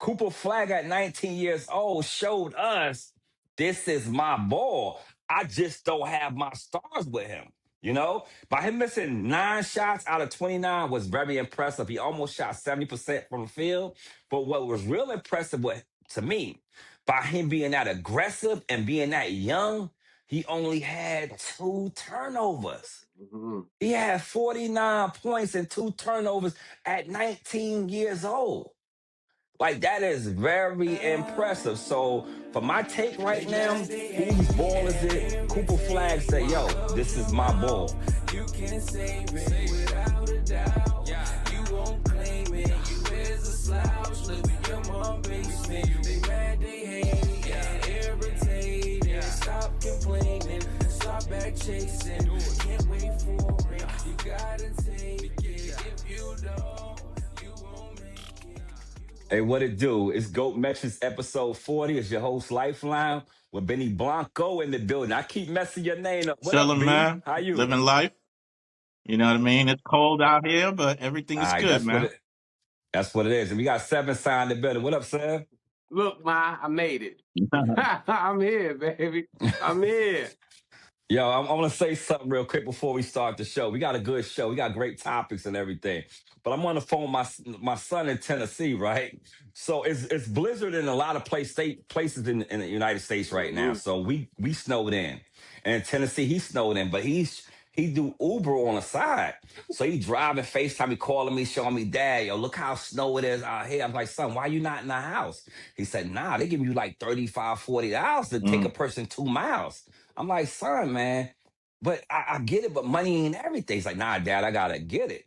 Cooper Flagg at 19 years old showed us this is my ball. I just don't have my stars with him. By him missing 9 shots out of 29 was very impressive. He almost shot 70% from the field. But what was real impressive to me, by him being that aggressive and being that young, he only had 2 turnovers. Mhm. He had 49 points and 2 turnovers at 19 years old. Like, that is very impressive. So for my take right now, whose ball is it? Cooper Flagg said, yo, this is my ball. You can save it without a doubt. You won't claim it. You is a slouch. Live in your mom basement. They mad, they hate, and irritated. Stop complaining. Stop back chasing. Can't wait for it. You gotta take it. If you don't, you won't make it. Hey, what it do? It's GOAT Metrics episode 40. It's your host, Lifeline, with Benny Blanco in the building. I keep messing your name up. What up, Chilling, B? man. How you? Living life. You know what I mean? It's cold out here, but everything All is right, good, man. that's what it is. And we got 7 signed in the building. What up, Sam? Look, Ma, I made it. I'm here, baby. I'm here. Yo, I want to say something real quick before we start the show. We got a good show. We got great topics and everything. But I'm on the phone with my son in Tennessee, right? So it's blizzard in a lot of places in the United States right now. Mhm. So we snowed in. And in Tennessee, he snowed in, but he do Uber on the side. So he driving FaceTime, he calling me, showing me, Dad, yo, look how snow it is out here. I'm like, son, why you not in the house? He said, nah, they give you like $35, $40 to take a Mm. person 2 miles. I'm like, son, man, but I get it, but money ain't everything. He's like, nah, Dad, I gotta get it.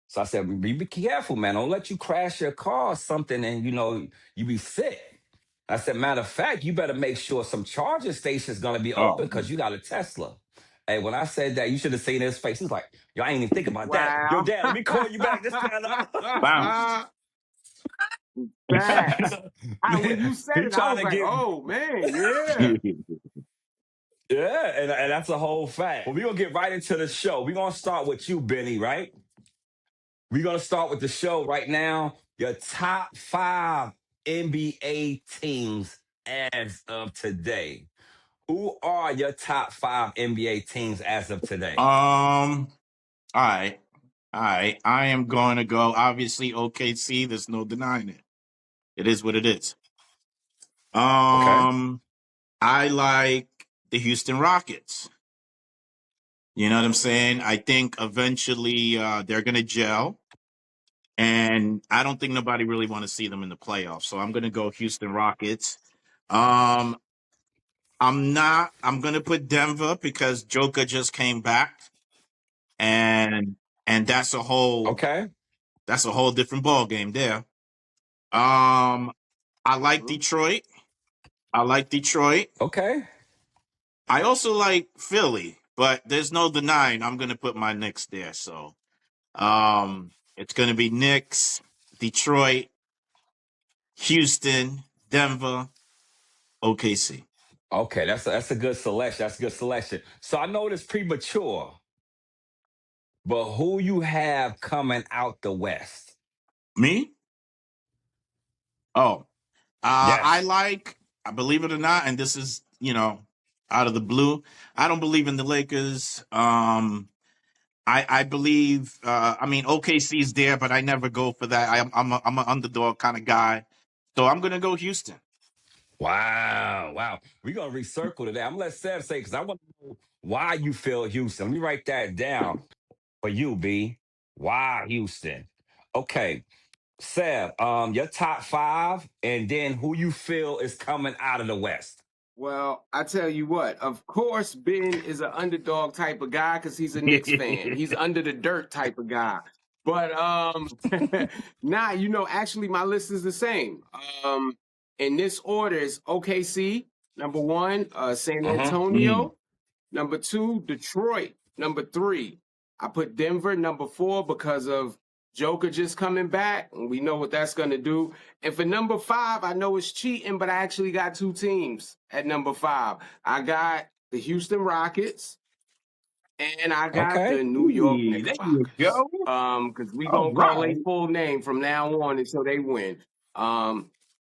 So I said, be careful, man. Don't let you crash your car or something and you be sick. I said, matter of fact, you better make sure some charging station's gonna be open Oh, because you got a Tesla. Hey, when I said that, you should have seen his face. He's like, yo, I ain't even think about that. Yo, Wow. Dad, let me call you back. This kind bounced. Facts. When Man, you said he it, I trying was to like, get oh, man, yeah. yeah, and that's a whole fact. Well, we're gonna get right into the show. We're gonna start with you, Benny, right? We're gonna start with the show right now. Your top 5 NBA teams as of today. Who are your top 5 NBA teams as of today? All right. All right. I am going to go, obviously, OKC. There's no denying it. It is what it is. Okay. I like the Houston Rockets. You know what I'm saying? I think eventually they're going to gel. And I don't think nobody really want to see them in the playoffs. So I'm going to go Houston Rockets. Um, I'm going to put Denver because Joker just came back, and that's a whole Okay. different ball game there. Um, I like Mhm. Detroit. I like Detroit. Okay. I also like Philly, but there's no denying I'm going to put my Knicks there. So, it's going to be Knicks, Detroit, Houston, Denver, OKC. Okay, that's a good selection. That's a good selection. So I know it's premature, but who you have coming out the West? Me? Oh, Yes. I believe it or not, and this is, out of the blue. I don't believe in the Lakers. I believe, I mean, OKC's there, but I never go for that. I'm an underdog kind of guy. So I'm going to go Houston. Wow, wow. We're gonna recircle today. I'm gonna let Seb say because I want to know why you feel Houston. Let me write that down for you, B. Why Houston? Okay, Seb, your top 5, and then who you feel is coming out of the West. Well, I tell you what, of course, Ben is an underdog type of guy because he's a Knicks fan. He's under the dirt type of guy. But nah, actually my list is the same. In this order is OKC, number 1, San Mm-hmm. Mm. Antonio, number 2, Detroit, number 3. I put Denver, number 4, because of Joker just coming back, and we know what that's going to do. And for number 5, I know it's cheating, but I actually got 2 teams at number 5. I got the Houston Rockets, and I got the Okay. New York Hey, there you Knickerbockers. go. Because we All gonna call right. their full name from now on until they win.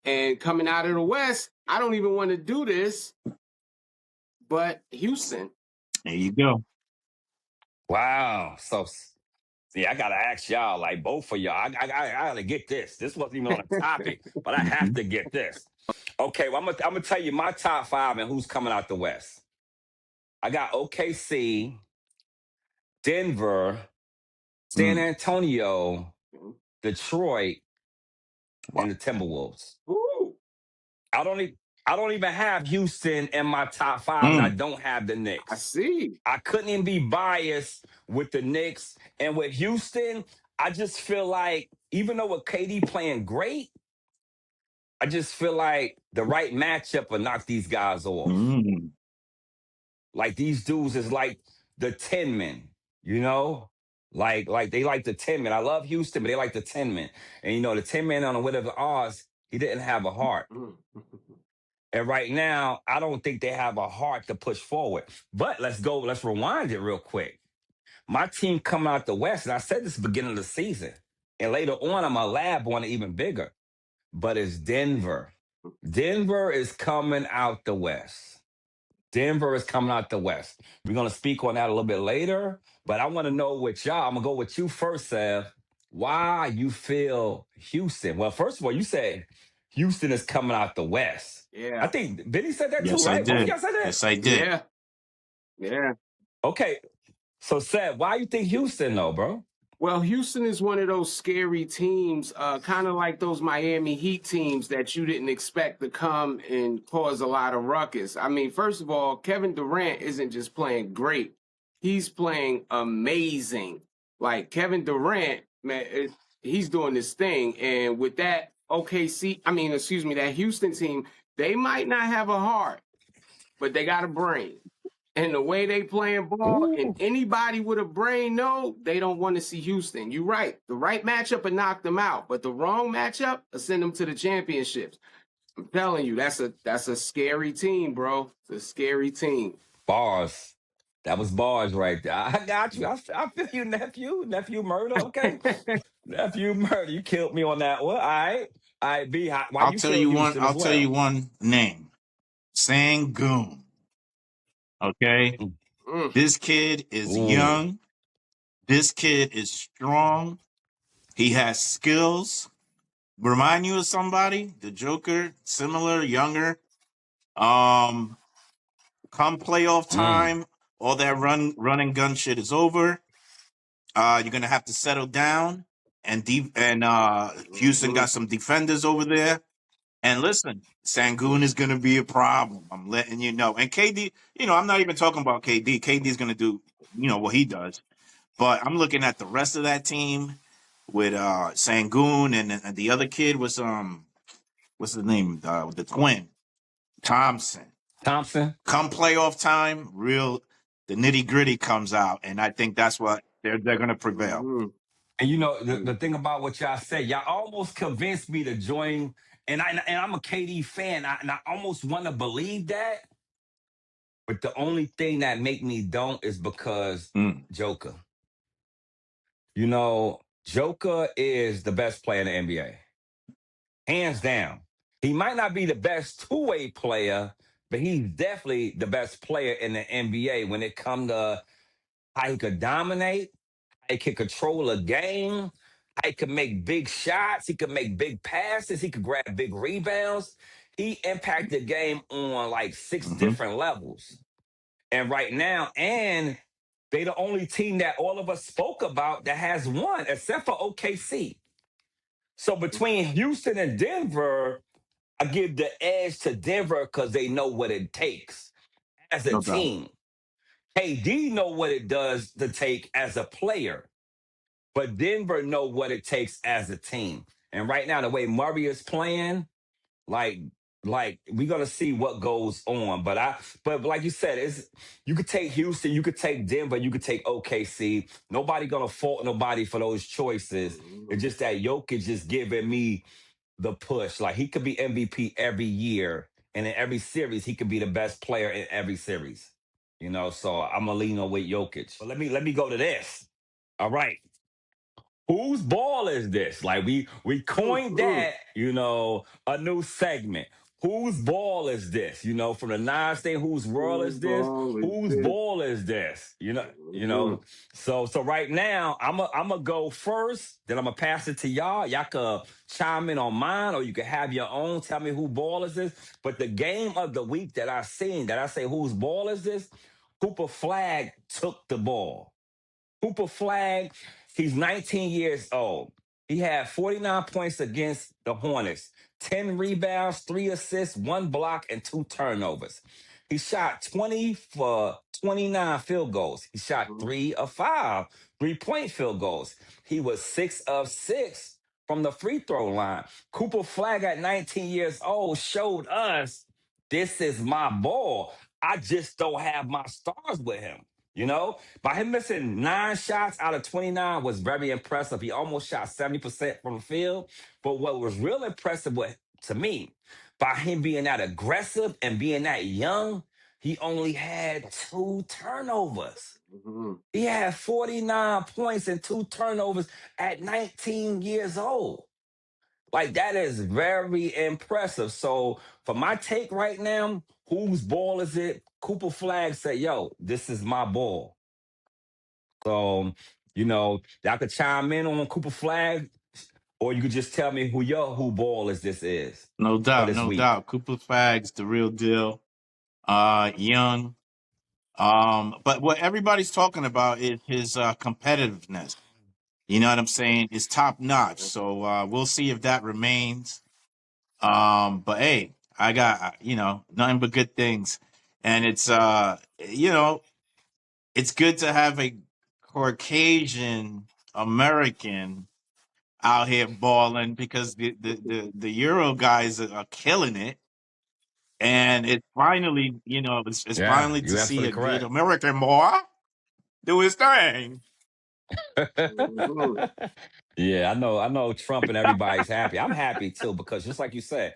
And coming out of the West, I don't even want to do this, but Houston. There you go. Wow. So see, I gotta ask y'all, like both of y'all. I gotta get this. This wasn't even on the topic, but I have Mhm. to get this. Okay, well, I'm gonna tell you my top five and who's coming out the West. I got OKC, Denver, San Mm. Antonio, Mhm. Detroit, Wow. and the Timberwolves. Ooh. I don't even I don't even have Houston in my top five, and I Mm. don't have the I Knicks. see. I couldn't even be biased with the Knicks. And with Houston, I just feel like even though with KD playing great, I just feel like the right matchup will knock these guys off. Mm. Like these dudes is like the 10 men, you know? Like they like the 10 men. I love Houston, but they like the 10 men. And you know, the 10 men on the whatever odds, he didn't have a heart. Mm. And right now, I don't think they have a heart to push forward. But let's rewind it real quick. My team coming out the West, and I said this at the beginning of the season, and later on, I'm a lab on it even bigger, but it's Denver. Denver is coming out the West. Denver is coming out the West. We're going to speak on that a little bit later, but I want to know with y'all. I'm going to go with you first, Sev. Why you feel Houston? Well, first of all, you said Houston is coming out the West. I Yeah. think Benny said that too, Yes, I right? Both of did. y'all said that? Yes, I did. Yeah. Yeah. Okay. So, Sev, why you think Houston, though, bro? Well, Houston is one of those scary teams, kind of like those Miami Heat teams that you didn't expect to come and cause a lot of ruckus. I mean, first of all, Kevin Durant isn't just playing great, he's playing amazing. Like Kevin Durant, man, he's doing this thing. And with that that Houston team, they might not have a heart, but they got a brain. And the way they playing ball, and Ooh. anybody with a brain know they don't want to see Houston. You're right. The right matchup will knock them out, but the wrong matchup will send them to the championships. I'm telling you, that's a scary team, bro. It's a scary team. Bars. That was bars right there. I got you. I feel you, nephew. Nephew murder. Okay. Nephew murder. You killed me on that one. All right. All right, B. Why I'll you tell feel you one. Houston as I'll tell you well? one name. Sangoon. Okay. Mm. This kid is Ooh. young. This kid is strong. He has skills. Remind you of somebody? The Joker, similar, younger. Um, come playoff Mm. time, all that run and gun shit is over. You're gonna have to settle down, and Houston Mhm. got some defenders over there. And listen, Sangoon is gonna be a problem. I'm letting you know. And KD, I'm not even talking about KD. KD is gonna do, what he does. But I'm looking at the rest of that team with Sangoon and the other kid was what's his name? The twin, Thompson. Thompson. Come playoff time, the nitty gritty comes out, and I think that's what they're gonna prevail. Mhm. And you know, the thing Mhm. about what y'all said, y'all almost convinced me to join. And I'm a KD fan, and I almost want to believe that. But the only thing that make me don't is because Mm. Joker. You know, Joker is the best player in the NBA, hands down. He might not be the best two-way player, but he's definitely the best player in the NBA when it comes to how he could dominate, how he could control a game, how he could make big shots, he could make big passes, he could grab big rebounds. He impacted the game on like six Hmm. different levels. And right now, and they the only team that all of us spoke about that has won, except for OKC. So between Houston and Denver, I give the edge to Denver because they know what it takes as a No doubt. team. KD know what it does to take as a player, but Denver know what it takes as a team. And right now, the way Murray is playing, like we're gonna see what goes on. But like you said, it's you could take Houston, you could take Denver, you could take OKC. Nobody gonna fault nobody for those choices. It's Mhm. just that Jokic just giving me the push. Like he could be MVP every year, and in every series, he could be the best player in every series. You know, so I'm gonna lean on with Jokic. But let me go to this. All right. Whose ball is this? Like we coined that, a new segment. Whose ball is this? From the nine state, whose world Whose is this? ball is Whose this? ball is this? Mhm. So right now I'm gonna go first, then I'm gonna pass it to y'all. Y'all could chime in on mine, or you can have your own. Tell me who ball is this. But the game of the week that I seen, that I say whose ball is this? Cooper Flagg took the ball. Cooper Flagg, he's 19 years old. He had 49 points against the Hornets, 10 rebounds, 3 assists, 1 block, and 2 turnovers. He shot 20 for 29 field goals. He shot Mhm. 3 of 5 3-point field goals. He was 6 of 6 from the free throw line. Cooper Flagg at 19 years old showed us this is my ball. I just don't have my stars with him. By him missing 9 shots out of 29 was very impressive. He almost shot 70% from the field. But what was real impressive to me, by him being that aggressive and being that young, he only had 2 turnovers. Mhm. He had 49 points and 2 turnovers at 19 years old. Like, that is very impressive. So for my take right now, whose ball is it? Cooper Flagg said, yo, this is my ball. So, y'all could chime in on Cooper Flagg, or you could just tell me who ball is No for doubt, this no week. doubt. Cooper Flagg's the real deal. Young. But what everybody's talking about is his competitiveness. You know what I'm saying? It's top notch. So we'll see if that remains. But hey, I got nothing but good things, and it's it's good to have a Caucasian American out here balling because the Euro guys are killing it. And it's finally, it's Yeah, finally to you're see absolutely a good correct. American boy do his thing. Mhm. Yeah, I know Trump and everybody's happy. I'm happy too, because just like you said,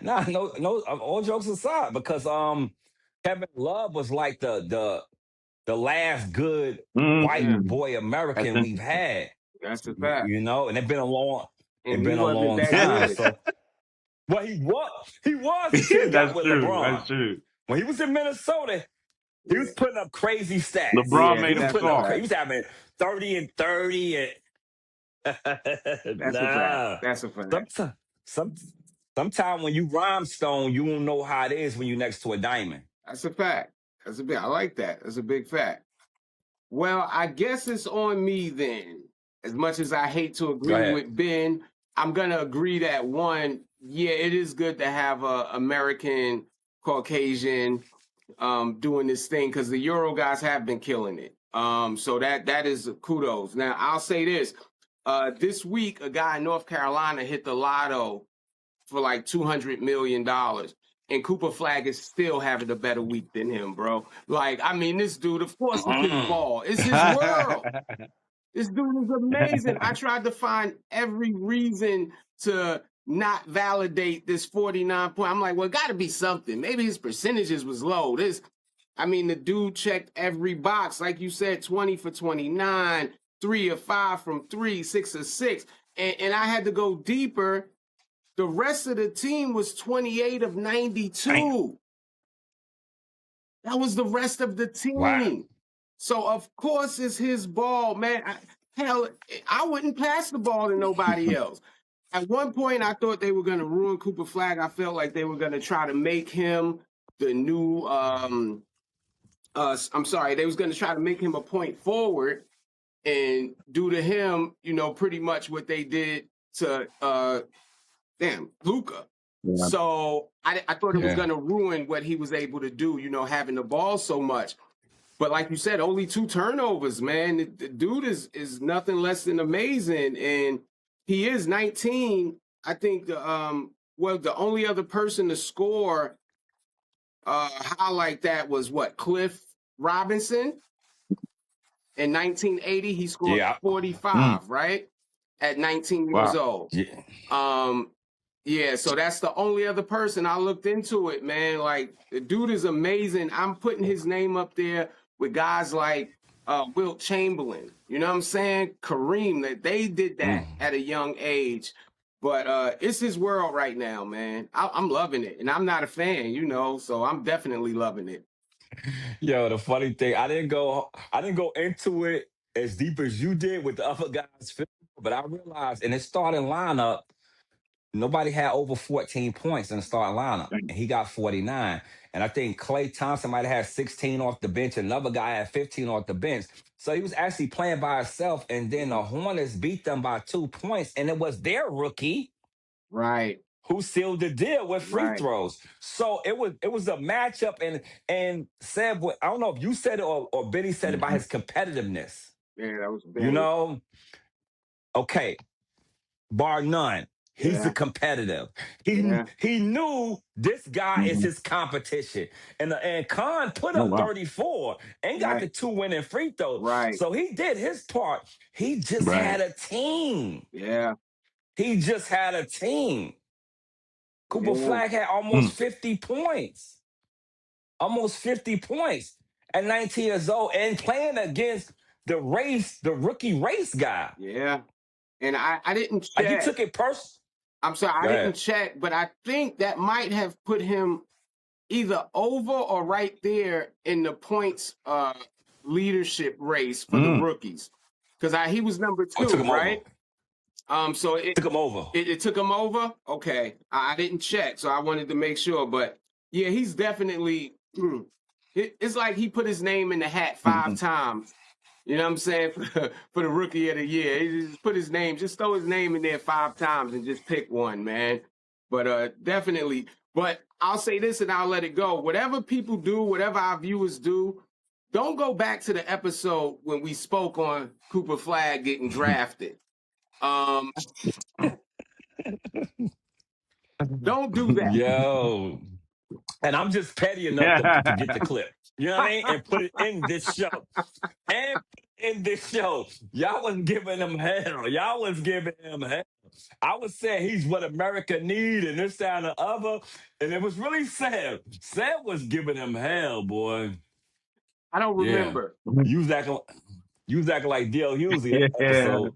nah, no, all jokes aside, because Kevin Love was like the last good white Yeah, Mm, boy that's American we've interesting. had. that's a fact. And it's been a long And it's he been a wasn't long that time. good. So, well, he was until he got That's with true. LeBron. That's true. When he was in Minnesota, he was Yeah, putting up crazy stats. LeBron yeah, He made was him that's putting a up soft. he fact. was having 30 and 30 and That's a fact. nah. That's a fact. Sometimes some sometime when you rhymestone, you don't know how it is when you're next to a diamond. That's a fact. That's a big. I like that. That's a big fact. Well, I guess it's on me then. As much as I hate to Go agree ahead. with Ben, I'm gonna agree that one, yeah, it is good to have a American Caucasian doing this thing because the Euro guys have been killing it. So that is kudos. Now I'll say this: this week, a guy in North Carolina hit the lotto for like $200 million. And Cooper Flagg is still having a better week than him, bro. Like, I mean, this dude, of course, it's his Mm. ball. It's his world. This dude is amazing. I tried to find every reason to not validate this 49 point. I'm like, well, it got to be something. Maybe his percentages was low. I mean, the dude checked every box. Like you said, 20 for 29, 3 of 5 from 3, 6 of 6. And I had to go deeper. The rest of the team was 28 of Damn. 92. That was the rest of the Wow. team. So, of course, it's his ball, man. Hell, I wouldn't pass the ball to nobody else. At one point, I thought they were going to ruin Cooper Flagg. I felt like they were going to try to make him the new, I'm sorry, they was going to try to make him a point forward and do to him, pretty much what they did to, Luca. Yeah. So I thought it was Yeah. going to ruin what he was able to do, having the ball so much. But like you said, only 2 turnovers, man. The dude is nothing less than amazing, and he is 19. I think the only other person to score high like that was what, Cliff Robinson. In 1980, he scored Yeah. 45, right? At 19 years Wow. old. Yeah. Yeah, so that's the only other person. I looked into it, man. Like, the dude is amazing. I'm putting his name up there with guys like Wilt Chamberlain. You know what I'm saying? Kareem. That they did that Mm. at a young age. But it's his world right now, man. I'm loving it, and I'm not a fan, you know, so I'm definitely loving it. Yo, the funny thing, I didn't go into it as deep as you did with the other guys' film, but I realized in his starting lineup, nobody had over 14 points in the starting lineup, and he got 49. And I think Clay Thompson might have had 16 off the bench. Another guy had 15 off the bench. So he was actually playing by himself. And then the Hornets beat them by 2 points, and it was their rookie Right, who sealed the deal with free right. throws. So it was a matchup, and said what I don't know if you said it or Benny said it about Mhm. his competitiveness. Yeah, that was You Benny. know, okay, bar none. He's a Yeah, competitive. He yeah. he knew this guy is Mhm. his competition. And Khan put Oh up wow. 34 and got Right, the two winning free throws. right. So he did his part. He just Right. had a team. Yeah, He just had a team. Cooper yeah, Flagg had almost Mm. 50 points. Almost 50 points at 19 years old and playing against the rookie race guy. yeah. And I didn't Like he check. took it personal. I'm sorry, I Go didn't ahead. check, but I think that might have put him either over or right there in the points leadership race for the Mm. rookies. Because he was number Oh, took two, him over. right? So Took him over. it took him over. Okay, I didn't check, so I wanted to make sure. But yeah, he's definitely. It's like he put his name in the hat 5 times. You know what I'm saying for the rookie of the year. He just put his name, just throw his name in there 5 times and just pick one, man. But definitely. But I'll say this and I'll let it go. Whatever people do, whatever our viewers do, don't go back to the episode when we spoke on Cooper Flagg getting drafted. Um, don't do that. Yo. And I'm just petty enough to get the clip. You know what I mean? And put it in this show. And in this show. Y'all was giving him hell. Y'all was giving him hell. I was saying he's what America need and this, that, and the other. And it was really Sam. Sam was giving him hell, boy. I don't Yeah. remember. You was acting like D.L. Hughley that Yeah. episode.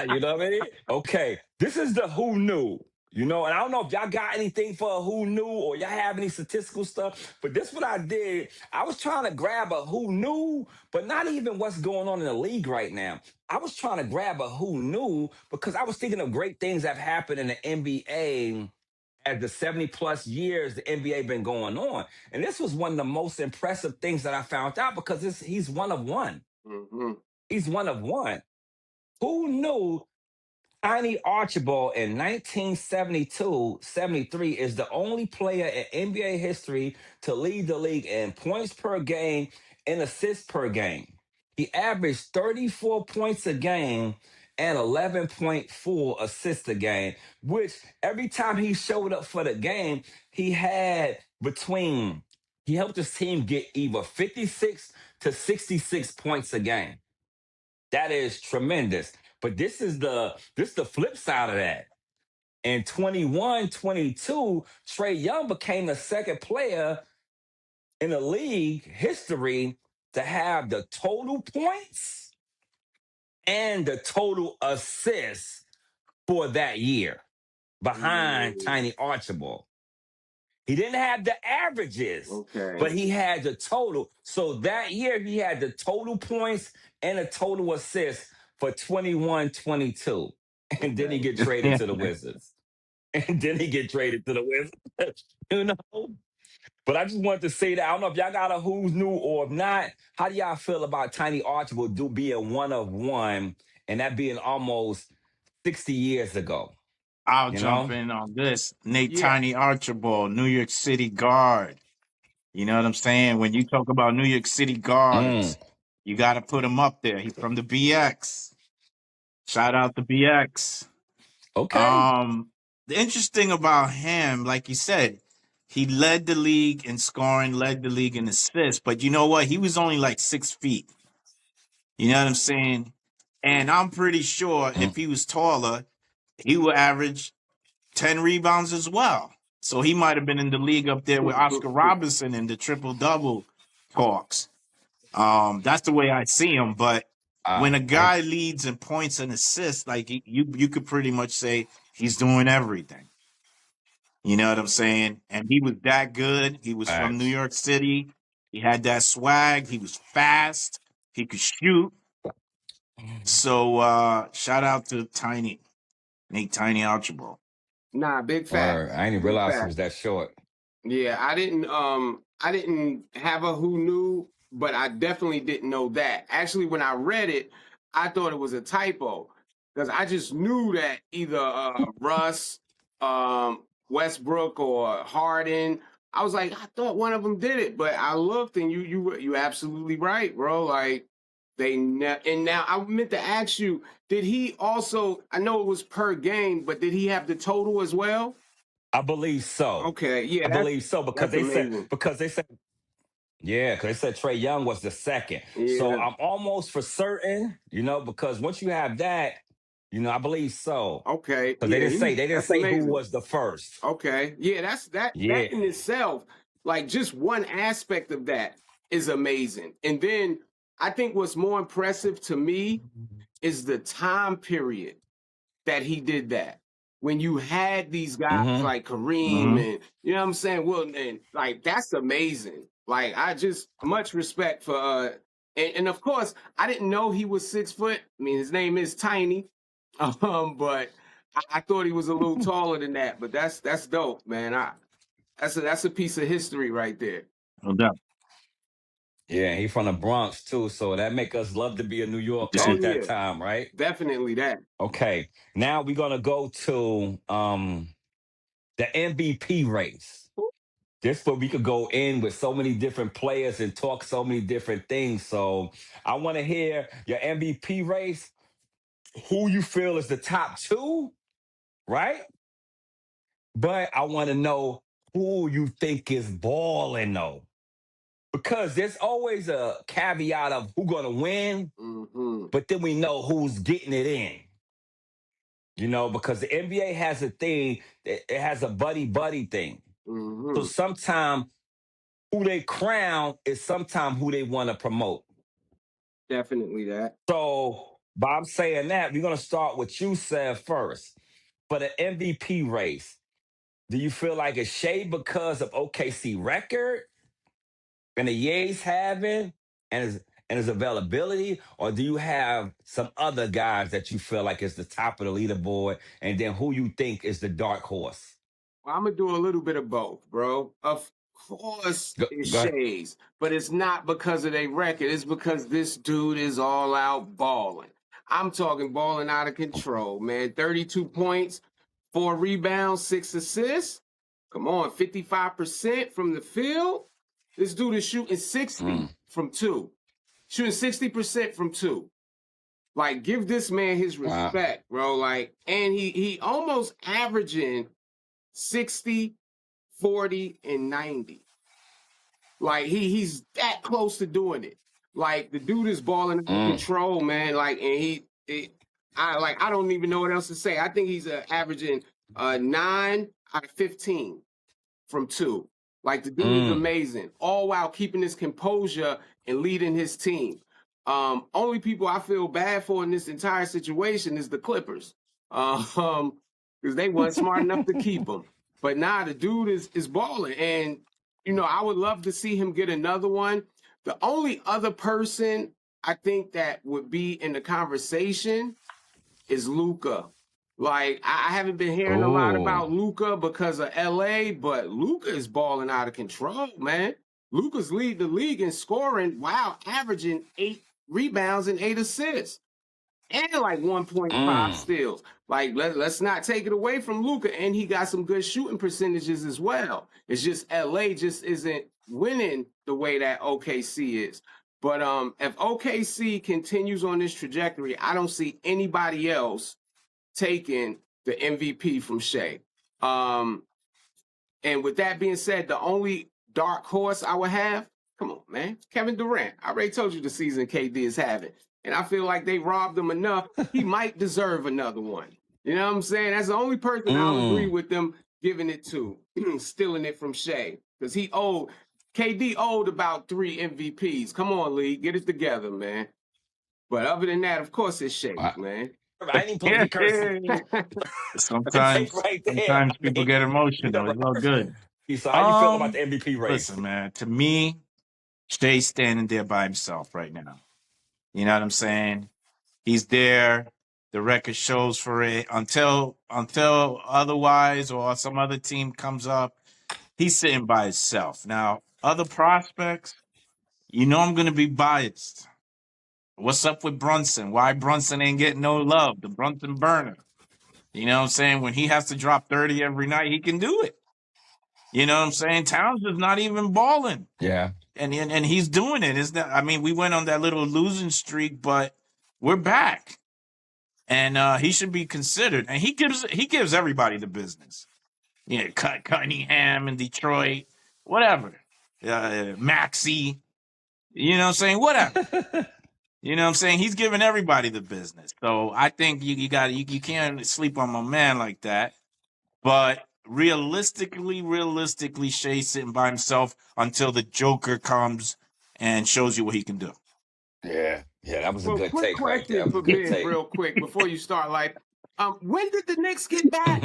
You know what I mean? Okay, this is the who knew. And I don't know if y'all got anything for a who knew or y'all have any statistical stuff, but this what I did. I was trying to grab a who knew, but not even what's going on in the league right now. I was trying to grab a who knew because I was thinking of great things that have happened in the NBA as the 70 plus years the NBA been going on. And this was one of the most impressive things that I found out because he's one of one. Mm-hmm. He's one of one. Who knew Tiny Archibald in 1972-73 is the only player in NBA history to lead the league in points per game and assists per game? He averaged 34 points a game and 11.4 assists a game, which every time he showed up for the game, he helped his team get either 56 to 66 points a game. That is tremendous. But this is the flip side of that. In 21-22, Trey Young became the second player in the league history to have the total points and the total assists for that year behind Mm, Tiny Archibald. He didn't have the averages, okay. but he had the total. So that year, he had the total points and the total assists for 21-22. And then he Okay. get traded to the Wizards. And then he get traded to the Wizards. you know? But I just wanted to say that. I don't know if y'all got a who's new or if not. How do y'all feel about Tiny Archibald being one of one and that being almost 60 years ago? I'll You jump know? in on this. Nate Yeah. Tiny Archibald, New York City guard. You know what I'm saying? When you talk about New York City Mm, guards, you got to put him up there. He's from the BX. Shout out to BX. okay. The interesting about him, like you said, he led the league in scoring, led the league in assists. But you know what? He was only like 6 feet. You know what I'm saying? And I'm pretty sure Mm, if he was taller, he would average 10 rebounds as well. So he might have been in the league up there with Oscar Robertson in the triple double talks. That's the way I see him. But when a I guy leads in points and assists, like you could pretty much say he's doing everything. You know what I'm saying? And he was that good. He was from New facts. York City. He had that swag. He was fast. He could shoot. So shout out to Tiny Archibald. Nah, big Or facts. I didn't Big realize he facts. was that short. Yeah, I didn't have a who knew, but I definitely didn't know that. Actually, when I read it, I thought it was a typo because I just knew that either Russ, Westbrook, or Harden. I was like, I thought one of them did it, but I looked and you absolutely right, bro. Like and now I meant to ask you, did he also? I know it was per game, but did he have the total as well? I believe so. Okay, yeah, I believe so that's amazing. because they said yeah, because they said Trey Young was the second. So Yeah. I'm almost for certain, because once you have that, I believe so. Okay. Because Yeah, they didn't that's say who amazing. was the first. Okay. Yeah, that Yeah. in itself, like just one aspect of that is amazing. And then I think what's more impressive to me is the time period that he did that. When you had these guys Mm-hmm. like Kareem Mm-hmm. and you know what I'm saying? Well, and like that's amazing. Like I just much respect for and of course I didn't know he was 6 foot. I mean his name is Tiny. But I thought he was a little taller than that. But that's dope, man. That's a piece of history right there. No doubt. Yeah, he from the Bronx too, so that make us love to be a New Yorker Oh at that yeah, time, right? definitely that. Okay. Now we're gonna go to the MVP race. This where we could go in with so many different players and talk so many different things. So I want to hear your MVP race. Who you feel is the top two, right? But I want to know who you think is balling though, because there's always a caveat of who's gonna win, Mm-hmm. but then we know who's getting it in. Because the NBA has a thing, it has a buddy thing. So Mm-hmm. sometimes who they crown is sometimes who they want to promote. Definitely that. So by saying that, we're gonna start with you said first. For the MVP race, do you feel like it's Shea because of OKC record and the Yays having and his availability, or do you have some other guys that you feel like is the top of the leaderboard, and then who you think is the dark horse? Well, I'm gonna do a little bit of both, bro. Of course, it's Go ahead. Shades, but it's not because of their record. It's because this dude is all out balling. I'm talking balling out of control, man. 32 points, 4 rebounds, 6 assists. Come on, 55% from the field. This dude is shooting 60 Mm, from two, shooting 60% from two. Like, give this man his wow. respect, bro. Like, and he almost averaging 60, 40, and 90. Like he's that close to doing it. Like the dude is balling out of Mm, control, man. Like and I don't even know what else to say. I think he's averaging 9 out of 15 from two. Like the dude is mm, amazing, all while keeping his composure and leading his team. Only people I feel bad for in this entire situation is the Clippers, because they weren't smart enough to keep him. But nah, the dude is balling, and I would love to see him get another one. The only other person I think that would be in the conversation is Luca. Like I haven't been hearing a lot oh. about Luca because of LA, but Luca is balling out of control, man. Luca's lead the league in scoring, wow, averaging 8 rebounds and 8 assists. And like 1.5 Mm, steals. Like let's not take it away from Luca. And he got some good shooting percentages as well. It's just LA just isn't winning the way that OKC is. But if OKC continues on this trajectory, I don't see anybody else taking the MVP from Shea. And with that being said, the only dark horse I would have, come on, man, Kevin Durant. I already told you the season KD is having. And I feel like they robbed him enough. He might deserve another one. You know what I'm saying? That's the only person I'll agree mm. with them giving it to, stealing it from Shea. Because he owed. KD owed about 3 MVPs. Come on, League, get it together, man. But other than that, of course, it's Shake, man. I ain't even supposed to be cursing. Take sometimes right there. sometimes people get You emotional. never It's all cursed. good. So how you feel about the MVP race? Listen, man. To me, Shay's standing there by himself right now. You know what I'm saying? He's there. The record shows for it. Until otherwise or some other team comes up, he's sitting by himself. Now, other prospects, you know I'm gonna be biased. What's up with Brunson? Why Brunson ain't getting no love? The Brunson burner. You know what I'm saying? When he has to drop 30 every night, he can do it. You know what I'm saying? Towns is not even balling. Yeah. And he's doing it. Is that I mean, we went on that little losing streak, but we're back. And he should be considered. And he gives everybody the business. Yeah, Cunningham in Detroit, whatever. Maxey, you know what I'm saying? Whatever. You know what I'm saying? He's giving everybody the business. So I think you can't sleep on my man like that. But realistically, Shay's sitting by himself until the Joker comes and shows you what he can do. Yeah. Yeah, that was a Well, good quick take right there. That question was a for good Ben, take. real quick, before you start. Like, when did the Knicks get back?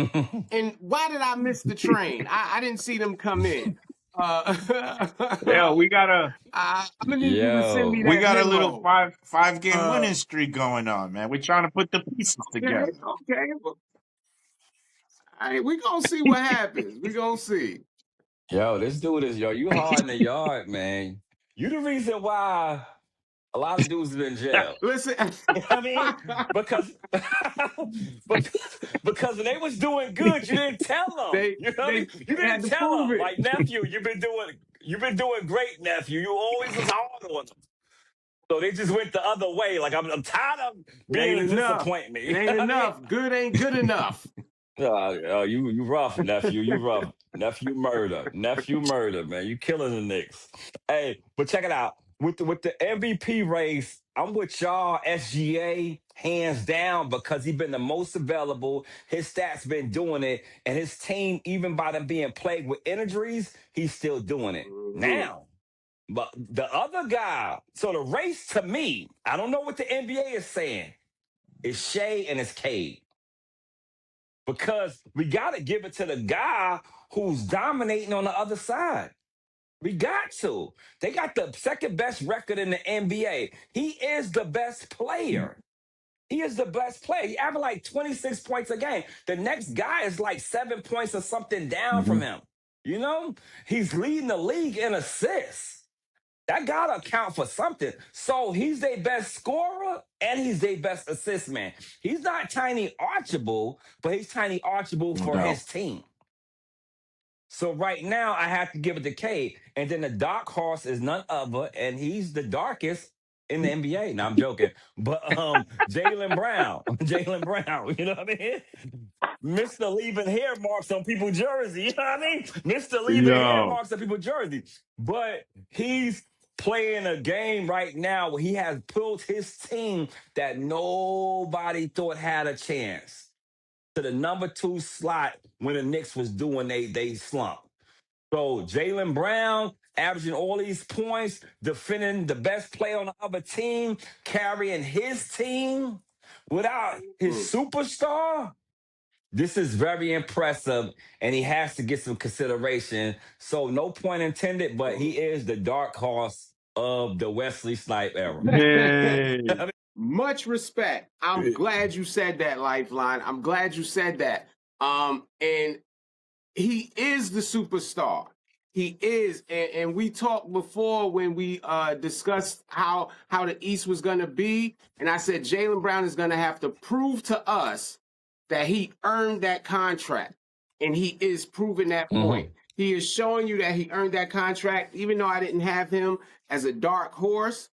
And why did I miss the train? I didn't see them come in. Yeah, we got I'm gonna need you to send me that a memo. little five game winning streak going on, man. We're trying to put the pieces together. Okay. Well, all right, we're gonna see what happens. We're gonna see. Yo, this dude is you hard in the yard, man. You the reason why a lot of dudes have been in jail. Listen, You know what I mean? Because because when they was doing good, you didn't tell them. You know what I mean? You had didn't to tell prove them. it. Like, nephew, you've been doing great, nephew. You always was hard on them. So they just went the other way. Like, I'm tired of being a disappointment. It ain't enough. Good ain't good enough. You rough, nephew. You rough. Nephew murder, man. You killing the Knicks. Hey, but check it out. With the MVP race, I'm with y'all, SGA, hands down, because he's been the most available. His stats been doing it, and his team, even by them being plagued with injuries, he's still doing it. Now, but the other guy, so the race to me, I don't know what the NBA is saying, is Shea and it's Cade. Because we got to give it to the guy who's dominating on the other side. We got to. They got the second best record in the NBA. He is the best player. He is the best player. He averaged like 26 points a game. The next guy is like 7 points or something down from him. You know, he's leading the league in assists. That got to account for something. So he's their best scorer and he's their best assist man. He's not Tiny Archibald, but he's Tiny Archibald for his team. So right now, I have to give it to Cade. And then the dark horse is none other, and he's the darkest in the NBA. Now, I'm joking. But Jaylen Brown. Jaylen Brown, you know what I mean? Mr. Leaving hair marks on people's jersey. You know what I mean? Mr. Leaving hair marks on people's jersey. But he's playing a game right now where he has built his team that nobody thought had a chance to the number 2 slot when the Knicks was doing they slump. So Jaylen Brown averaging all these points, defending the best player on the other team, carrying his team without his superstar. This is very impressive, and he has to get some consideration. So no point intended, but he is the dark horse of the Wesley Snipes era. Hey. Much respect. I'm glad you said that, Lifeline. I'm glad you said that. And he is the superstar. He is. And we talked before when we discussed how the East was going to be. And I said Jaylen Brown is going to have to prove to us that he earned that contract. And he is proving that point. He is showing you that he earned that contract, even though I didn't have him as a dark horse.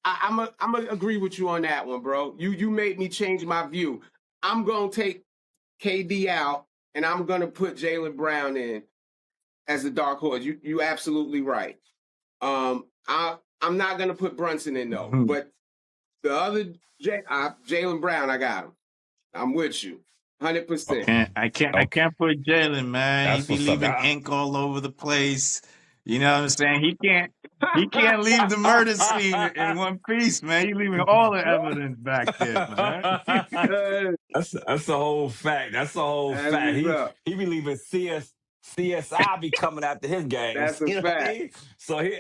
I'm gonna agree with you on that one, bro. You made me change my view. I'm gonna take KD out, and I'm gonna put Jaylen Brown in as the dark horse. You absolutely right. I'm not gonna put Brunson in though, but the other Jaylen Brown, I got him. I'm with you, 100%. I can't put Jaylen, man. That's He be what's up. leaving ink all over the place. You know what I'm saying? He can't leave the murder scene in one piece, man. He's leaving all the evidence back there, man. That's the whole fact. That's the whole That's fact. what's up. He be leaving CSI be coming after his That's games. a You know what I fact. mean? So he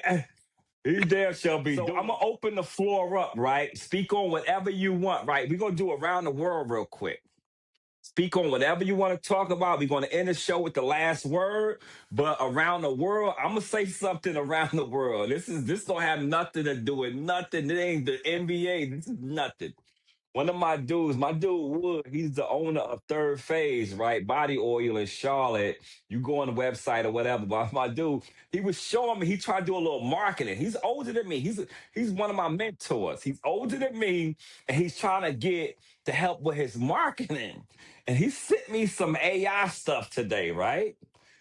damn sure be. So I'm gonna open the floor up, right? Speak on whatever you want, right? We're gonna do around the world real quick. Speak on whatever you want to talk about. We're going to end the show with the last word, but around the world, I'm gonna say something around the world. This don't have nothing to do with nothing. It ain't the NBA. This is nothing. One of my dudes, my dude Wood, he's the owner of Third Phase, right? Body oil in Charlotte. You go on the website or whatever. But my dude, he was showing me, he tried to do a little marketing. He's older than me. He's one of my mentors. He's older than me, and he's trying to get to help with his marketing. And he sent me some AI stuff today, right?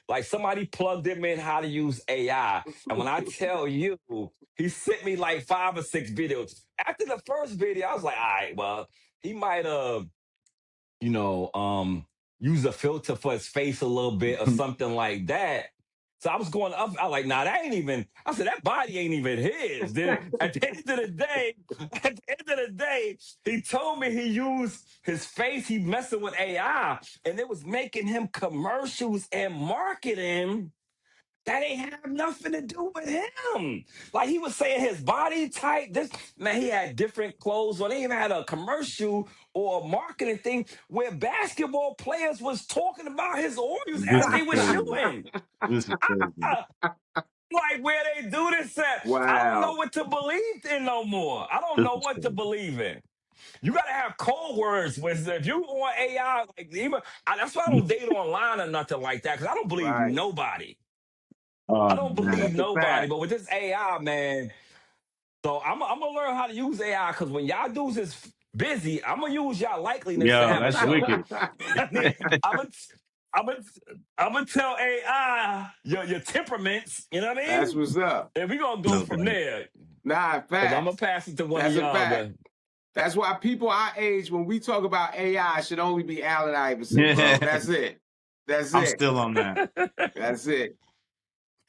Like somebody plugged him in how to use AI. And when I tell you, he sent me like 5 or 6 videos. After the first video, I was like, all right, well, he might you know, use a filter for his face a little bit or something like that. So I was going up. I was like, nah, that ain't even. I said that body ain't even his. Then at the end of the day, he told me he used his face. He messing with AI, and it was making him commercials and marketing that ain't have nothing to do with him. Like he was saying his body type, this man, he had different clothes on. They even had a commercial or a marketing thing where basketball players was talking about his organs This as is they were crazy. shooting. This is crazy. Like where they do this at. I don't know Wow. what to believe in no more. I don't This know is what to crazy. believe in. You gotta have code words. If you on AI, like even that's why I don't date online or nothing like that because I don't believe Right. nobody. I Oh don't believe That's man. a nobody, fact. but with this AI, man. So I'm gonna learn how to use AI because when y'all dudes is busy, I'm gonna use y'all likeliness to Yo, have a that's show. wicked. I mean, I'm gonna, I'm gonna tell AI your temperaments. You know what I That's mean? what's up. And we gonna go No from doubt. there. Nah, Cause I'm gonna facts. pass it to one of That's a y'all. fact. But That's why people our age, when we talk about AI, should only be Allen Iverson, bro. That's it. That's I'm it. still on that. That's it.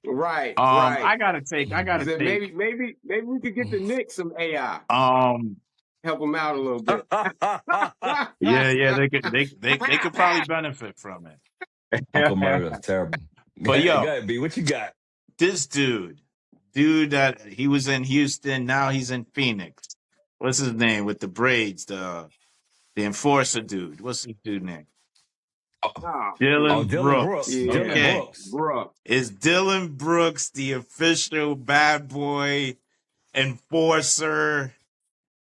Right, right. I gotta take So maybe we could get the Knicks some AI. um Help them out a little bit. yeah, they could probably benefit from it. Uncle Murder, terrible. But Go yo, ahead, B. What you got? this dude that he was in Houston, now he's in Phoenix. What's his name with the braids? The enforcer dude. What's his dude name? Oh, Oh, oh, Dylan Dylan Brooks. Brooks. yeah, Dylan Okay. Brooks. bro. Is Dylan Brooks the official bad boy enforcer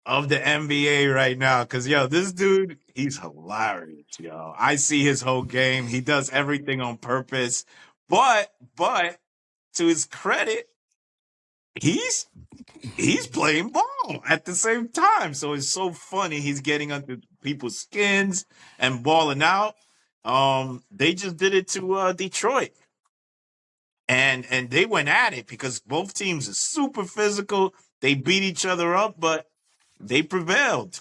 of the NBA right now? Because, yo, this dude, he's hilarious, yo. I see his whole game. He does everything on purpose. But, to his credit, he's playing ball at the same time. So it's so funny. He's getting under people's skins and balling out. They just did it to Detroit. And they went at it because both teams are super physical. They beat each other up, but they prevailed.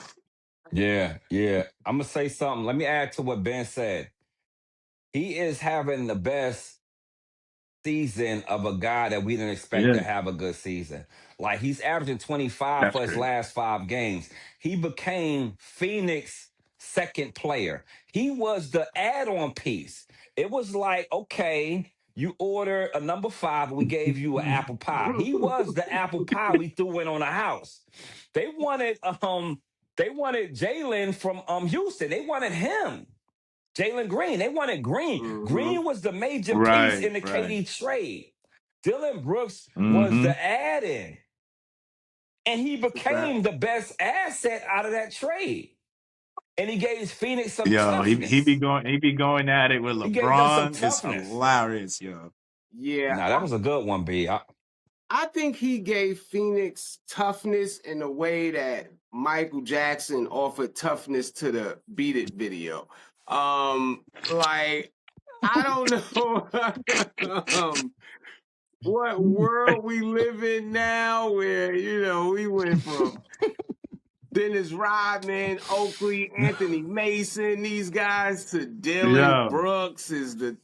Yeah, yeah. I'm gonna say something. Let me add to what Ben said. He is having the best season of a guy that we didn't expect Yeah, to have a good season. Like he's averaging 25 that's for his crazy. last 5 games. He became Phoenix second player. He was the add-on piece. It was like, okay, you order a number 5, we gave you an apple pie. He was the apple pie we threw in on the house. They wanted Jalen from Houston. They wanted him. Jalen Green. They wanted Green. Mm-hmm. Green was the major piece Right, in the right. KD trade. Dylan Brooks was Mm-hmm. the add-in. And he That's a fact. became the best asset out of that trade. And he gave Phoenix some Yo, toughness. he be going at it with He gave them some LeBron. It's toughness. hilarious, yo. Yeah, Now that was a good one, B. I think he gave Phoenix toughness in a way that Michael Jackson offered toughness to the Beat It video. Like I don't know what world we live in now where, we went from Dennis Rodman, Oakley, Anthony Mason, these guys, to Dylan Brooks is the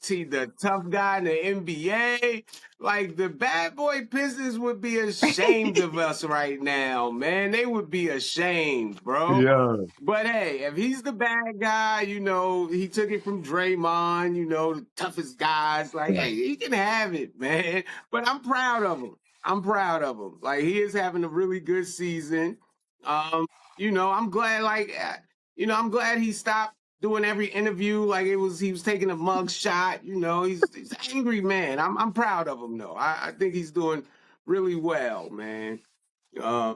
tough guy in the NBA. Like, the bad boy Pistons would be ashamed of us right now, man. They would be ashamed, bro. Yeah. But hey, if he's the bad guy, you know, he took it from Draymond, you know, the toughest guys. Like, hey, he can have it, man. But I'm proud of him. I'm proud of him. Like, he is having a really good season. You know, I'm glad, like, you know, I'm glad he stopped doing every interview like he was taking a mug shot. You know, he's an angry man. I'm proud of him though. I think he's doing really well, man. Yeah.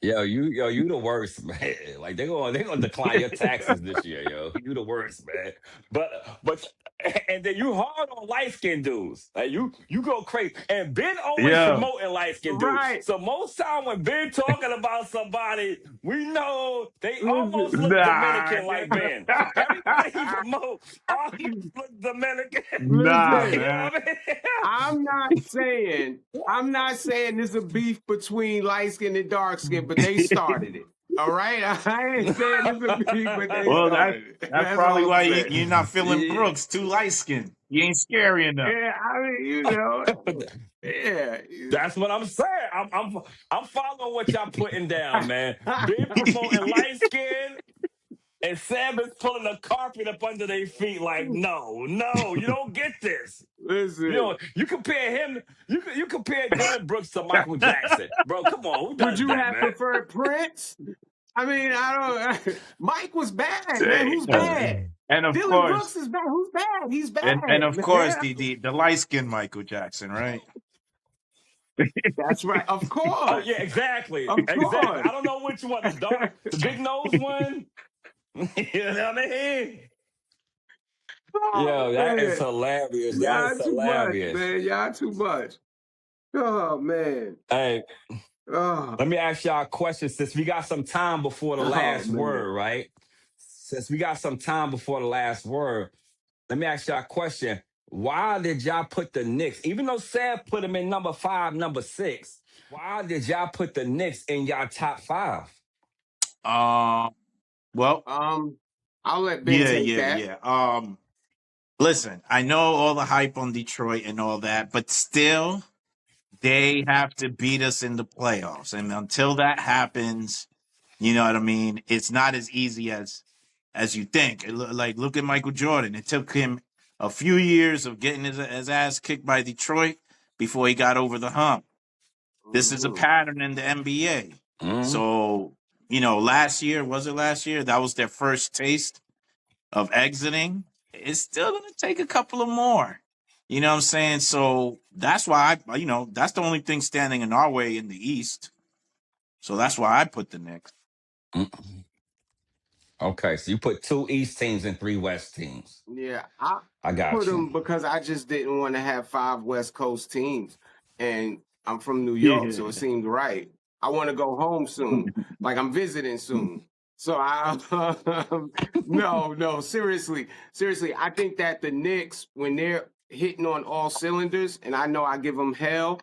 You the worst, man. Like they gonna decline your taxes this year, yo. You the worst, man. But and then you hard on light skinned dudes. Like you go crazy. And Ben always promoting light skinned dudes. Right. So most time when Ben talking about somebody, we know they almost look Nah. Dominican like Ben. Everybody he promote almost look Dominican. Nah, Listen, man. You know what I mean? I'm not saying there's a beef between light skin and dark skin, but they started it. All right, I ain't saying there's a beef, but they started it. That's probably why you're not feeling Brooks too light skinned. You ain't scary enough. Yeah, I mean, you know, yeah. That's what I'm saying. I'm following what y'all putting down, man. Ben promoting light skin, and Sam is pulling the carpet up under their feet. Like, no, you don't get this. Listen, You know, you compare him. You compare Dylan Brooks to Michael Jackson, bro. Come on, who does would you that, have man? preferred Prince? I mean, I don't. Mike was bad, man. Who's bad? And of Dylan course, Brooks is bad. Who's bad? He's bad. and of course, man. the light skinned Michael Jackson, right? That's right. Of course. Oh yeah, exactly. Of Exactly. course. I don't know which one. The big nose one. You know what I mean? Oh, Yo, that man. is hilarious. Y'all That is too much, hilarious. man. Y'all too much. Oh man. Hey, Oh, let me ask y'all a question since we got some time before the last man. word, right? Since we got some time before the last word, let me ask y'all a question. Why did y'all put the Knicks, even though Seth put them in number 5, number 6, why did y'all put the Knicks in y'all top 5? Well, I'll let Ben take that. yeah. Listen, I know all the hype on Detroit and all that, but still, they have to beat us in the playoffs. And until that happens, you know what I mean? It's not as easy as you think. Like, look at Michael Jordan. It took him a few years of getting his ass kicked by Detroit before he got over the hump. This is a pattern in the NBA. So, you know, last year, that was their first taste of exiting. It's still going to take a couple of more. You know what I'm saying? So that's why that's the only thing standing in our way in the East. So that's why I put the Knicks. Okay, so you put 2 East teams and 3 West teams. Yeah, I got put you. them because I just didn't want to have 5 West Coast teams, and I'm from New York, so it seemed right. I want to go home soon, like I'm visiting soon. So no, seriously, I think that the Knicks, when they're hitting on all cylinders, and I know I give them hell,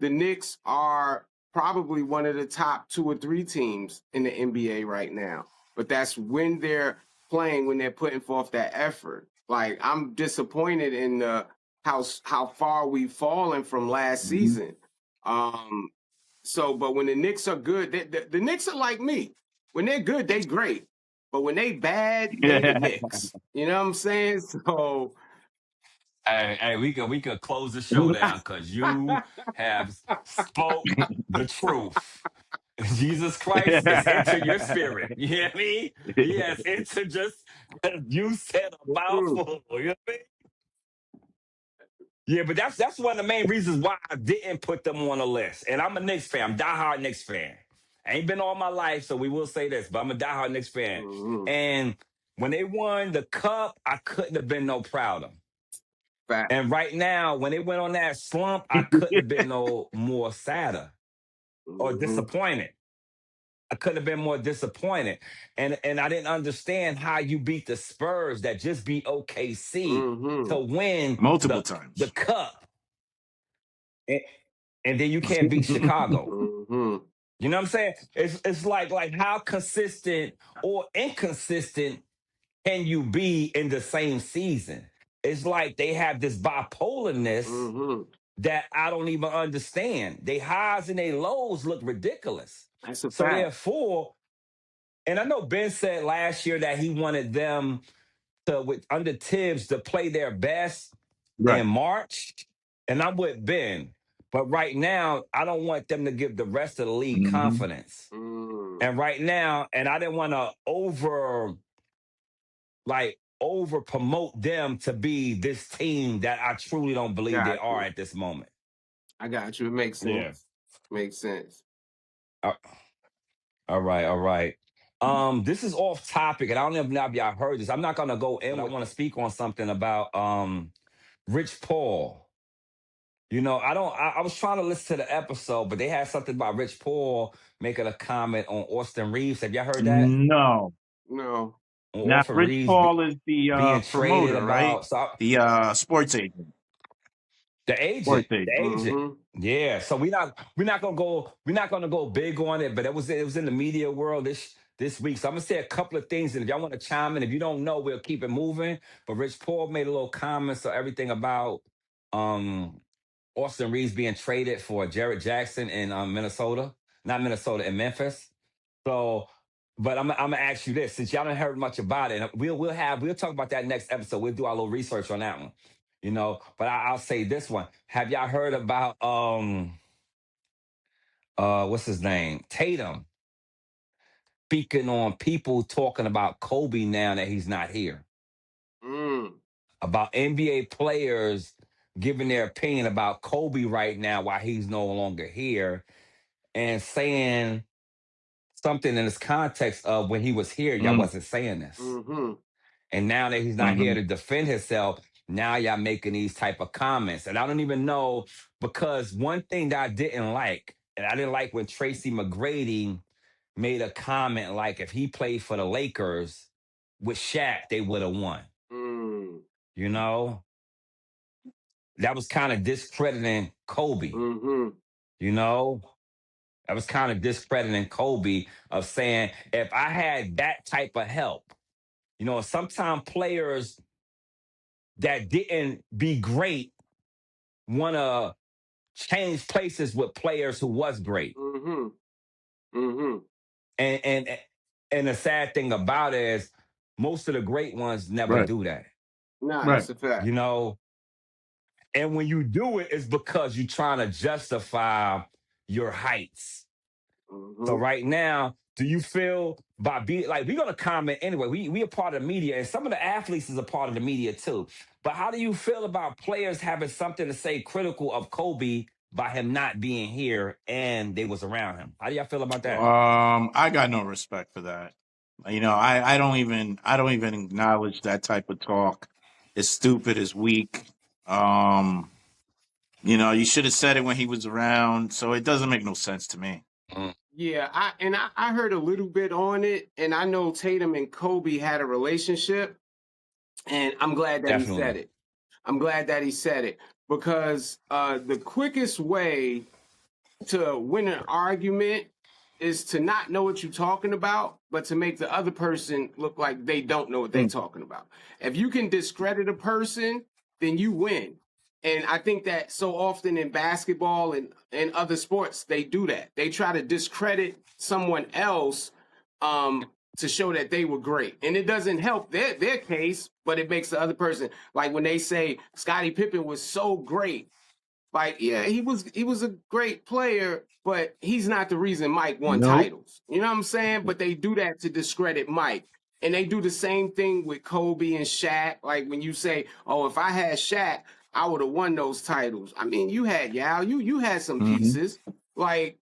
the Knicks are probably one of the top 2 or 3 teams in the NBA right now. But that's when they're playing, when they're putting forth that effort. Like, I'm disappointed in how far we've fallen from last season. But when the Knicks are good, the Knicks are like me. When they're good, they great. But when they bad, they the Knicks. You know what I'm saying? So Hey, we could close the show down because you have spoke the truth. Jesus Christ has entered your spirit. You hear me? He has entered you said a mouthful. You know what I mean? Yeah, but that's one of the main reasons why I didn't put them on the list. And I'm a Knicks fan. I'm a diehard Knicks fan. I ain't been all my life, so we will say this, but I'm a diehard Knicks fan. And when they won the cup, I couldn't have been no prouder. And right now, when they went on that slump, I couldn't have been no more sadder or disappointed. I couldn't have been more disappointed. And I didn't understand how you beat the Spurs that just beat OKC to win multiple times the cup. And then you can't beat Chicago. You know what I'm saying? It's like how consistent or inconsistent can you be in the same season? It's like they have this bipolarness Mm-hmm. that I don't even understand. They highs and they lows look ridiculous. That's a So fact. therefore, and I know Ben said last year that he wanted them to with under Tibbs to play their best Right. in March, and I'm with Ben. But right now, I don't want them to give the rest of the league Mm-hmm. confidence. Mm. And right now, and I didn't want to over promote them to be this team that I truly don't believe they Got are you. at this moment. I got you. It makes Yeah. sense. Makes sense. Uh, all right, all right. This is off topic, and I don't even know if y'all heard this. I'm not gonna go in, but I want to speak on something about Rich Paul. You know, I was trying to listen to the episode, but they had something about Rich Paul making a comment on Austin Reeves. Have y'all heard that? No. No. On Now, Austin Rich Reeves Paul is being the traded promoter, right? about so The sports agent. the agent, Sports agent. the agent. Mm-hmm. Yeah. So we're not gonna go big on it, but it was in the media world this week. So I'm gonna say a couple of things, and if y'all want to chime in, if you don't know, we'll keep it moving. But Rich Paul made a little comment, so everything about um Austin Reeves being traded for Jared Jackson in Minnesota, not Minnesota, in Memphis. So, but I'm gonna ask you this, since y'all haven't heard much about it, and we'll talk about that next episode. We'll do our little research on that one, you know. But I'll say this one: have y'all heard about what's his name, Tatum, speaking on people talking about Kobe now that he's not here, Mm. about NBA players giving their opinion about Kobe right now while he's no longer here, and saying something in this context of when he was here, y'all Mm, wasn't saying this. Mm-hmm. And now that he's not here mm-hmm. to defend himself, now y'all making these type of comments. And I don't even know, because one thing that I didn't like, and I didn't like when Tracy McGrady made a comment like if he played for the Lakers with Shaq, they would have won. Mm. You know? That was kind of discrediting Kobe, Mm-hmm. you know? That was kind of discrediting Kobe of saying, if I had that type of help, you know, sometimes players that didn't be great want to change places with players who was great. Mm-hmm. Mm-hmm. And and the sad thing about it is most of the great ones never Right. do that. Nah, Right. that's a fact. You know, and when you do it, it's because you're trying to justify your heights. So Mm-hmm. right now, do you feel by being like we're gonna comment anyway? We are part of the media, and some of the athletes is a part of the media too. But how do you feel about players having something to say critical of Kobe by him not being here and they was around him? How do y'all feel about that? I got no respect for that. You know, I don't even acknowledge that type of talk. It's stupid, it's weak. You know, you should have said it when he was around, so it doesn't make no sense to me. Mm, Yeah, I heard a little bit on it, and I know Tatum and Kobe had a relationship, and I'm glad that he said definitely. it. I'm glad that he said it because the quickest way to win an argument is to not know what you're talking about, but to make the other person look like they don't know what they're Mm. talking about. If you can discredit a person, then you win. And I think that so often in basketball and other sports, they do that. They try to discredit someone else to show that they were great. And it doesn't help their case, but it makes the other person, like when they say Scottie Pippen was so great, like, yeah, he was a great player, but he's not the reason Mike won Nope. titles. You know what I'm saying? But they do that to discredit Mike. And they do the same thing with Kobe and Shaq. Like when you say, "Oh, if I had Shaq, I would have won those titles." I mean, you had Yao, you had some Mm-hmm. pieces. Like,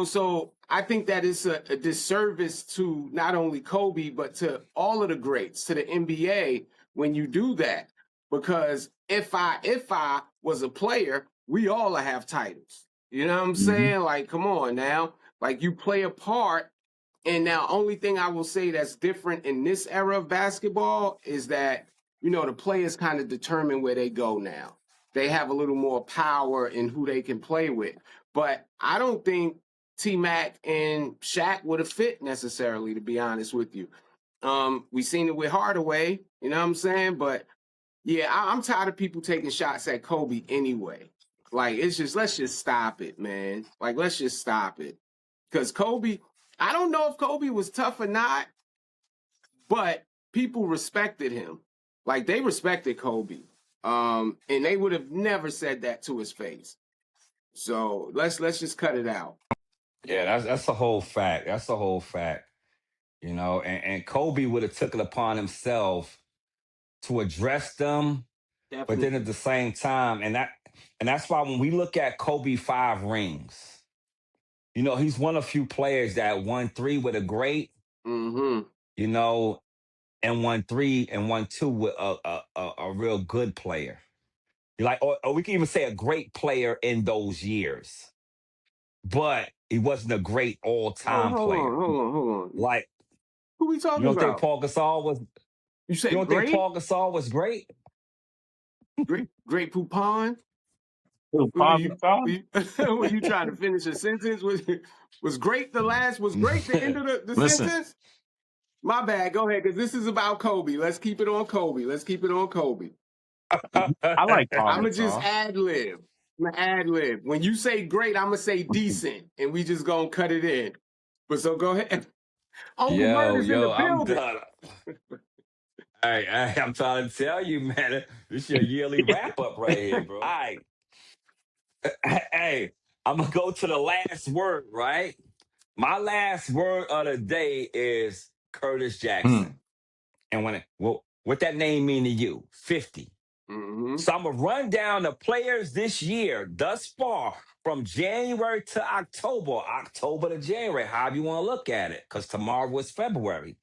so I think that it's a disservice to not only Kobe, but to all of the greats, to the NBA when you do that. Because if I was a player, we all have titles. You know what I'm Mm-hmm. saying? Like, come on now. Like you play a part. And now only thing I will say that's different in this era of basketball is that, the players kind of determine where they go now. They have a little more power in who they can play with. But I don't think T-Mac and Shaq would have fit necessarily, to be honest with you. We seen it with Hardaway, you know what I'm saying? But yeah, I'm tired of people taking shots at Kobe anyway. Like, it's just, let's just stop it, man. Like, let's just stop it. Because Kobe, I don't know if Kobe was tough or not, but people respected him. Like, they respected Kobe. And they would have never said that to his face. So let's just cut it out. Yeah, that's a whole fact. That's a whole fact. You know, and Kobe would have took it upon himself to address them, but then Definitely. at the same time, and that's why when we look at Kobe 5 rings, you know, he's one of few players that won 3 with a great, Mm-hmm. you know, and won 3 and won 2 with a real good player. Like, or we can even say a great player in those years, but he wasn't a great Oh, all-time hold on, player. hold on, hold on. Like, Who we you talking don't think about? Paul Gasol was? You You said don't think great? Paul Gasol was great? Great Poupon? Who, Were Paul you, Gasol? were you, were you trying to finish a sentence? Was great the end of the Listen, sentence? My bad. Go ahead, because this is about Kobe. Let's keep it on Kobe. Let's keep it on Kobe. I like Paul I'm going to just Gasol. ad lib. I'm gonna ad lib. When you say great, I'm going to say decent, and we just going to cut it in. But so go ahead. Uncle Yo, Murder's in the yo, I'm building. done. I'm trying to tell you, man. This your yearly wrap up right here, bro. All right. Hey, I'm gonna go to the last word, right? My last word of the day is Curtis Hmm. Jackson. And what that name mean to you? 50. Mm-hmm. So I'm gonna run down the players this year thus far from January to October to January, however you want to look at it, because tomorrow is February.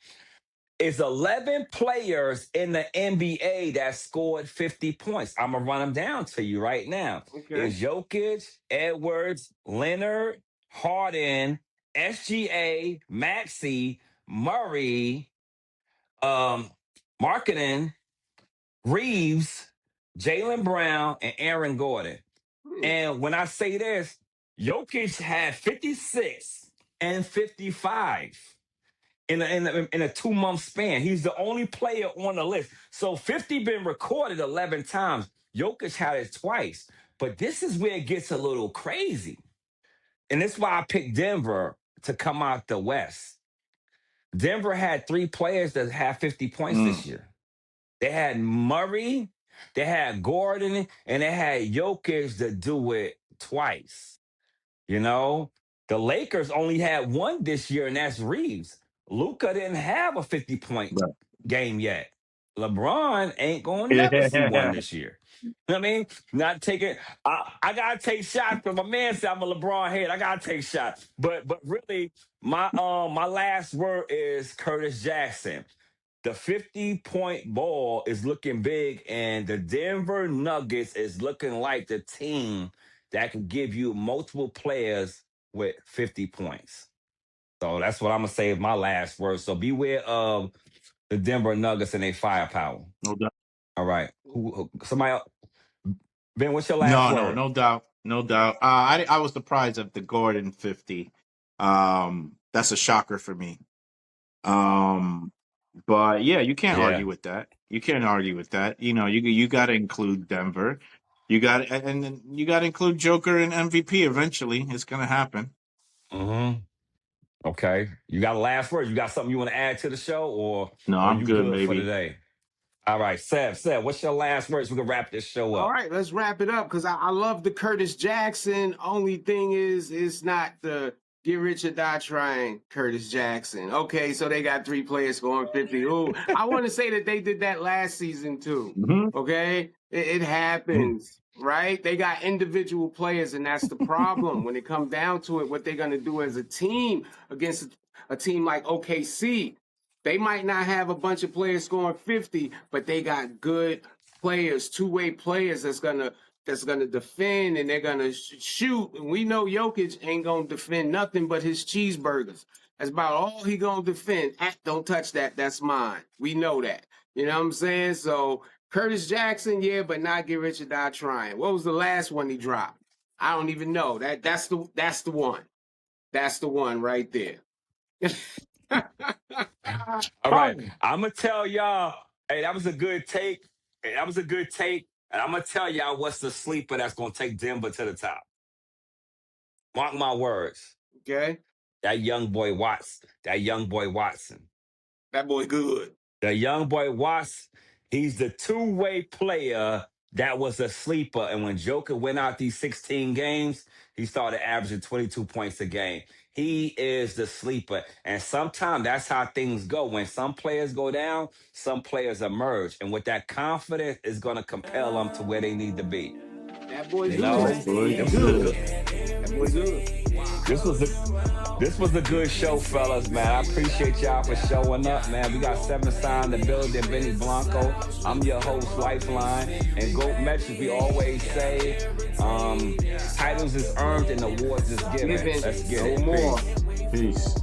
Is 11 players in the NBA that scored 50 points. I'm gonna run them down to you right now. Okay. Is Jokic, Edwards, Leonard, Harden, SGA, Maxey, Murray, Marketing, Reeves, Jalen Brown, and Aaron Gordon. And when I say this, Jokic had 56 and 55 in a 2-month span. He's the only player on the list. So 50 been recorded 11 times. Jokic had it twice. But this is where it gets a little crazy. And this is why I picked Denver to come out the West. Denver had 3 players that had 50 points Hmm. this year. They had Murray, they had Gordon, and they had Jokic to do it twice. You know, the Lakers only had 1 this year, and that's Reeves. Luka didn't have a 50-point Right. game yet. LeBron ain't gonna never see one Yeah. this year. You know what I mean? Not taking. I gotta take shots because my man said I'm a LeBron head. I gotta take shots, but really, my last word is Curtis Jackson. The 50-point ball is looking big, and the Denver Nuggets is looking like the team that can give you multiple players with 50 points. So that's what I'm gonna say is my last word. So beware of the Denver Nuggets and their firepower. No doubt. All right. Somebody else? Ben, what's your last No, word? no doubt. No doubt. I was surprised at the Gordon 50. That's a shocker for me. But yeah, you can't Yeah. argue with that. You can't argue with that. You know, you got to include Denver. You got and then you got to include Joker and MVP eventually. It's going to happen. Mm-hmm. Okay. You got a last word? You got something you want to add to the show, or No, are I'm you good, good for baby. today? All right, Seb, what's your last words? We can wrap this show All up. right, let's wrap it up because I love the Curtis Jackson. Only thing is, it's not the get rich or die trying Curtis Jackson. Okay, so they got 3 players scoring 50. Ooh, I want to say that they did that last season too. Mm-hmm. Okay, it happens, right? They got individual players, and that's the problem. When it comes down to it, what they're going to do as a team against a team like OKC, they might not have a bunch of players scoring 50, but they got good players, two-way players that's gonna defend and they're gonna shoot. And we know Jokic ain't gonna defend nothing but his cheeseburgers. That's about all he gonna defend. Don't touch that. That's mine. We know that. You know what I'm saying? So Curtis Jackson, yeah, but not get rich or die trying. What was the last one he dropped? I don't even know. That's the one. That's the one right there. All right. I'm gonna tell y'all, hey, that was a good take. Hey, that was a good take. And I'm gonna tell y'all what's the sleeper that's gonna take Denver to the top. Mark my words. Okay. That young boy Watson. That young boy Watson. That boy good. The young boy Watson, he's the two-way player that was a sleeper. And when Joker went out these 16 games, he started averaging 22 points a game. He is the sleeper. And sometimes that's how things go. When some players go down, some players emerge. And with that confidence is going to compel them to where they need to be. That boy You good. know, That boy good. That boy good. This was a good show, fellas, man. I appreciate y'all for showing up, man. We got 7 signed in the building, Benny Blanco. I'm your host, Lifeline. And GOAT Metrics, we always say, titles is earned and awards is given. Let's get it. No more. Peace.